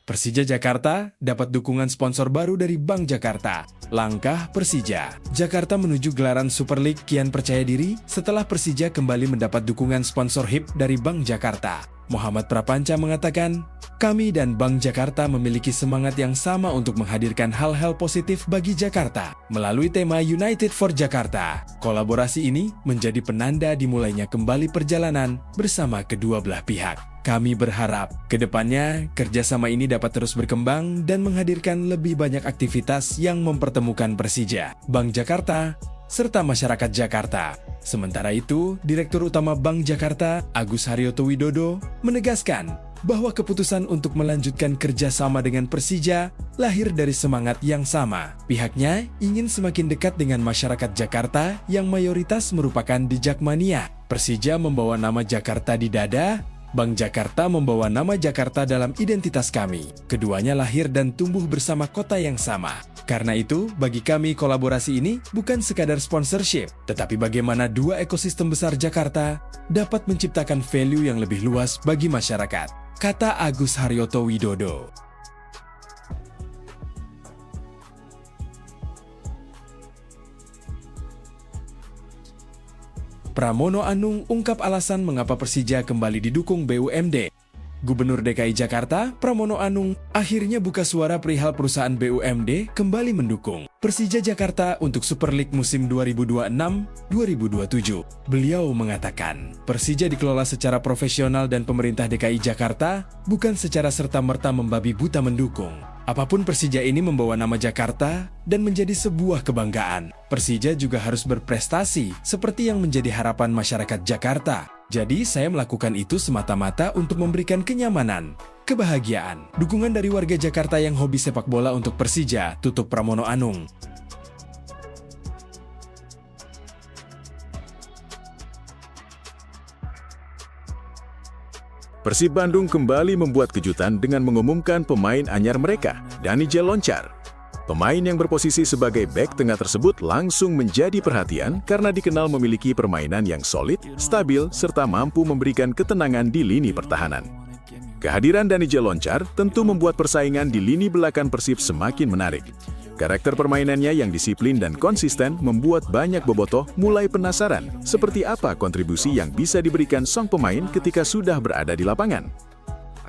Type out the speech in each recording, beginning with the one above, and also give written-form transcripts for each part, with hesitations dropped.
Persija Jakarta dapat dukungan sponsor baru dari Bank Jakarta. Langkah Persija. Jakarta menuju gelaran Super League kian percaya diri setelah Persija kembali mendapat dukungan sponsor HIP dari Bank Jakarta. Muhammad Prapanca mengatakan, "Kami dan Bank Jakarta memiliki semangat yang sama untuk menghadirkan hal-hal positif bagi Jakarta." Melalui tema United for Jakarta, kolaborasi ini menjadi penanda dimulainya kembali perjalanan bersama kedua belah pihak. Kami berharap ke depannya kerjasama ini dapat terus berkembang dan menghadirkan lebih banyak aktivitas yang mempertemukan Persija, Bank Jakarta, serta masyarakat Jakarta. Sementara itu, Direktur Utama Bank Jakarta, Agus Haryoto Widodo, menegaskan bahwa keputusan untuk melanjutkan kerjasama dengan Persija lahir dari semangat yang sama. Pihaknya ingin semakin dekat dengan masyarakat Jakarta yang mayoritas merupakan di Jakmania. Persija membawa nama Jakarta di dada, Bank Jakarta membawa nama Jakarta dalam identitas kami. Keduanya lahir dan tumbuh bersama kota yang sama. Karena itu, bagi kami kolaborasi ini bukan sekadar sponsorship, tetapi bagaimana dua ekosistem besar Jakarta dapat menciptakan value yang lebih luas bagi masyarakat, kata Agus Haryoto Widodo. Pramono Anung ungkap alasan mengapa Persija kembali didukung BUMD. Gubernur DKI Jakarta, Pramono Anung, akhirnya buka suara perihal perusahaan BUMD kembali mendukung Persija Jakarta untuk Super League musim 2026-2027. Beliau mengatakan, Persija dikelola secara profesional dan pemerintah DKI Jakarta bukan secara serta-merta membabi buta mendukung. Apapun Persija ini membawa nama Jakarta dan menjadi sebuah kebanggaan. Persija juga harus berprestasi seperti yang menjadi harapan masyarakat Jakarta. Jadi saya melakukan itu semata-mata untuk memberikan kenyamanan, kebahagiaan, dukungan dari warga Jakarta yang hobi sepak bola untuk Persija, tutup Pramono Anung. Persib Bandung kembali membuat kejutan dengan mengumumkan pemain anyar mereka, Dani Jeloncar. Pemain yang berposisi sebagai bek tengah tersebut langsung menjadi perhatian karena dikenal memiliki permainan yang solid, stabil, serta mampu memberikan ketenangan di lini pertahanan. Kehadiran Dani Jeloncar tentu membuat persaingan di lini belakang Persib semakin menarik. Karakter permainannya yang disiplin dan konsisten membuat banyak bobotoh mulai penasaran seperti apa kontribusi yang bisa diberikan sang pemain ketika sudah berada di lapangan.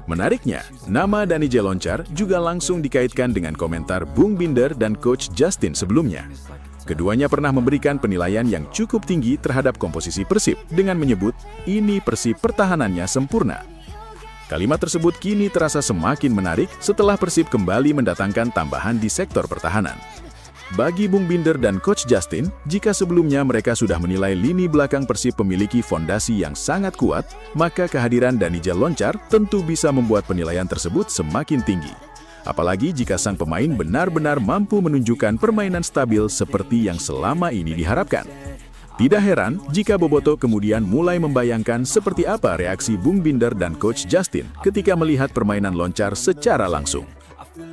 Menariknya, nama Dani Jeloncar juga langsung dikaitkan dengan komentar Bung Binder dan Coach Justin sebelumnya. Keduanya pernah memberikan penilaian yang cukup tinggi terhadap komposisi Persib dengan menyebut, "Ini Persib pertahanannya sempurna." Kalimat tersebut kini terasa semakin menarik setelah Persib kembali mendatangkan tambahan di sektor pertahanan. Bagi Bung Binder dan Coach Justin, jika sebelumnya mereka sudah menilai lini belakang Persib memiliki fondasi yang sangat kuat, maka kehadiran Dani Jeloncar tentu bisa membuat penilaian tersebut semakin tinggi. Apalagi jika sang pemain benar-benar mampu menunjukkan permainan stabil seperti yang selama ini diharapkan. Tidak heran jika bobotoh kemudian mulai membayangkan seperti apa reaksi Bung Binder dan Coach Justin ketika melihat permainan Loncar secara langsung.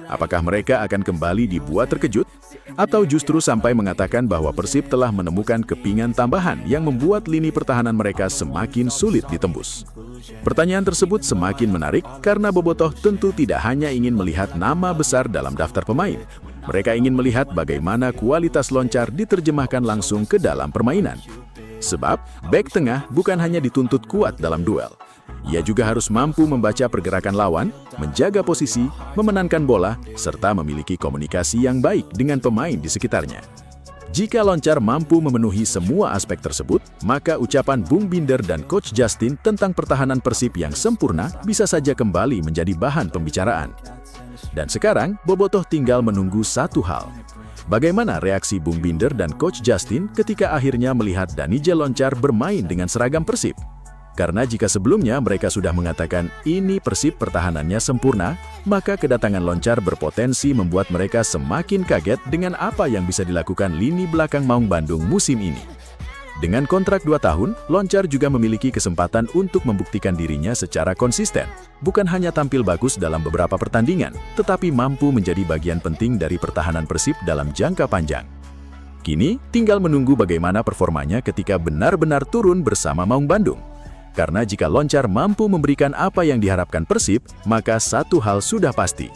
Apakah mereka akan kembali dibuat terkejut? Atau justru sampai mengatakan bahwa Persib telah menemukan kepingan tambahan yang membuat lini pertahanan mereka semakin sulit ditembus? Pertanyaan tersebut semakin menarik karena bobotoh tentu tidak hanya ingin melihat nama besar dalam daftar pemain. Mereka ingin melihat bagaimana kualitas Loncar diterjemahkan langsung ke dalam permainan. Sebab, bek tengah bukan hanya dituntut kuat dalam duel. Ia juga harus mampu membaca pergerakan lawan, menjaga posisi, memenangkan bola, serta memiliki komunikasi yang baik dengan pemain di sekitarnya. Jika Loncar mampu memenuhi semua aspek tersebut, maka ucapan Bung Binder dan Coach Justin tentang pertahanan Persib yang sempurna bisa saja kembali menjadi bahan pembicaraan. Dan sekarang, bobotoh tinggal menunggu satu hal. Bagaimana reaksi Bung Binder dan Coach Justin ketika akhirnya melihat Dani Jeloncar bermain dengan seragam Persib? Karena jika sebelumnya mereka sudah mengatakan ini Persib pertahanannya sempurna, maka kedatangan Loncar berpotensi membuat mereka semakin kaget dengan apa yang bisa dilakukan lini belakang Maung Bandung musim ini. Dengan kontrak 2 tahun, Loncar juga memiliki kesempatan untuk membuktikan dirinya secara konsisten. Bukan hanya tampil bagus dalam beberapa pertandingan, tetapi mampu menjadi bagian penting dari pertahanan Persib dalam jangka panjang. Kini, tinggal menunggu bagaimana performanya ketika benar-benar turun bersama Maung Bandung. Karena jika Loncar mampu memberikan apa yang diharapkan Persib, maka satu hal sudah pasti.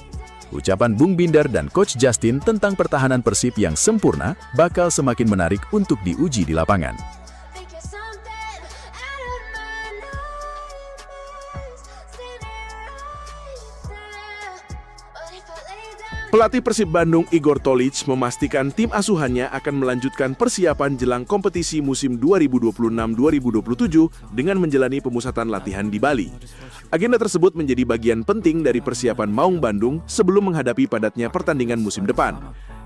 Ucapan Bung Binder dan Coach Justin tentang pertahanan Persib yang sempurna bakal semakin menarik untuk diuji di lapangan. Pelatih Persib Bandung Igor Tolić memastikan tim asuhannya akan melanjutkan persiapan jelang kompetisi musim 2026-2027 dengan menjalani pemusatan latihan di Bali. Agenda tersebut menjadi bagian penting dari persiapan Maung Bandung sebelum menghadapi padatnya pertandingan musim depan.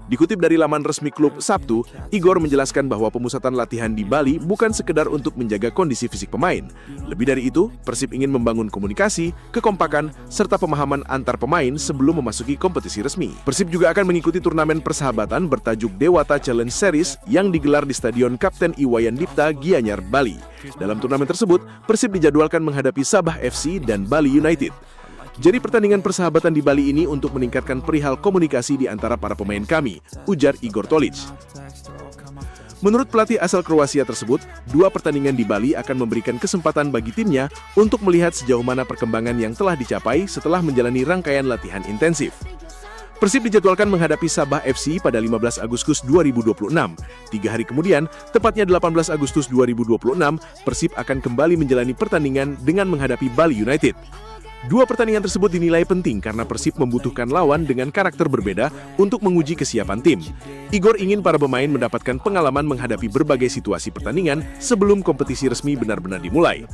Dikutip dari laman resmi klub Sabtu, Igor menjelaskan bahwa pemusatan latihan di Bali bukan sekedar untuk menjaga kondisi fisik pemain. Lebih dari itu, Persib ingin membangun komunikasi, kekompakan, serta pemahaman antar pemain sebelum memasuki kompetisi resmi. Persib juga akan mengikuti turnamen persahabatan bertajuk Dewata Challenge Series yang digelar di Stadion Kapten Iwayan Dipta, Gianyar, Bali. Dalam turnamen tersebut, Persib dijadwalkan menghadapi Sabah FC dan Bali United. Jadi pertandingan persahabatan di Bali ini untuk meningkatkan perihal komunikasi di antara para pemain kami, ujar Igor Tolić. Menurut pelatih asal Kroasia tersebut, 2 pertandingan di Bali akan memberikan kesempatan bagi timnya untuk melihat sejauh mana perkembangan yang telah dicapai setelah menjalani rangkaian latihan intensif. Persib dijadwalkan menghadapi Sabah FC pada 15 Agustus 2026. 3 hari kemudian, tepatnya 18 Agustus 2026, Persib akan kembali menjalani pertandingan dengan menghadapi Bali United. 2 pertandingan tersebut dinilai penting karena Persib membutuhkan lawan dengan karakter berbeda untuk menguji kesiapan tim. Igor ingin para pemain mendapatkan pengalaman menghadapi berbagai situasi pertandingan sebelum kompetisi resmi benar-benar dimulai.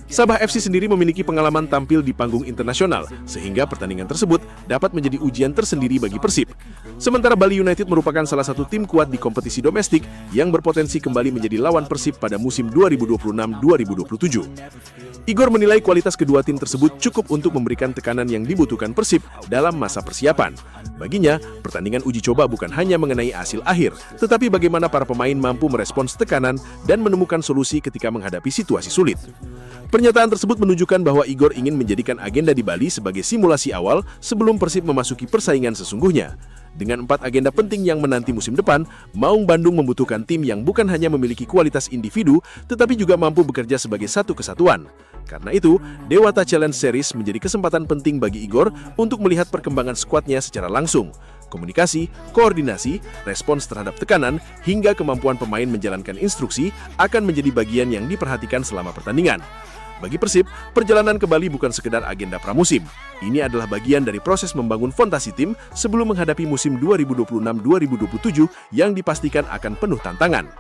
Sabah FC sendiri memiliki pengalaman tampil di panggung internasional, sehingga pertandingan tersebut dapat menjadi ujian tersendiri bagi Persib. Sementara Bali United merupakan salah satu tim kuat di kompetisi domestik yang berpotensi kembali menjadi lawan Persib pada musim 2026-2027. Igor menilai kualitas kedua tim tersebut cukup untuk memberikan tekanan yang dibutuhkan Persib dalam masa persiapan. Baginya, pertandingan uji coba bukan hanya mengenai hasil akhir, tetapi bagaimana para pemain mampu merespons tekanan dan menemukan solusi ketika menghadapi situasi sulit. Pernyataan tersebut menunjukkan bahwa Igor ingin menjadikan agenda di Bali sebagai simulasi awal sebelum Persib memasuki persaingan sesungguhnya. Dengan 4 agenda penting yang menanti musim depan, Maung Bandung membutuhkan tim yang bukan hanya memiliki kualitas individu, tetapi juga mampu bekerja sebagai satu kesatuan. Karena itu, Dewata Challenge Series menjadi kesempatan penting bagi Igor untuk melihat perkembangan skuadnya secara langsung. Komunikasi, koordinasi, respons terhadap tekanan, hingga kemampuan pemain menjalankan instruksi akan menjadi bagian yang diperhatikan selama pertandingan. Bagi Persib, perjalanan ke Bali bukan sekedar agenda pramusim. Ini adalah bagian dari proses membangun fondasi tim sebelum menghadapi musim 2026-2027 yang dipastikan akan penuh tantangan.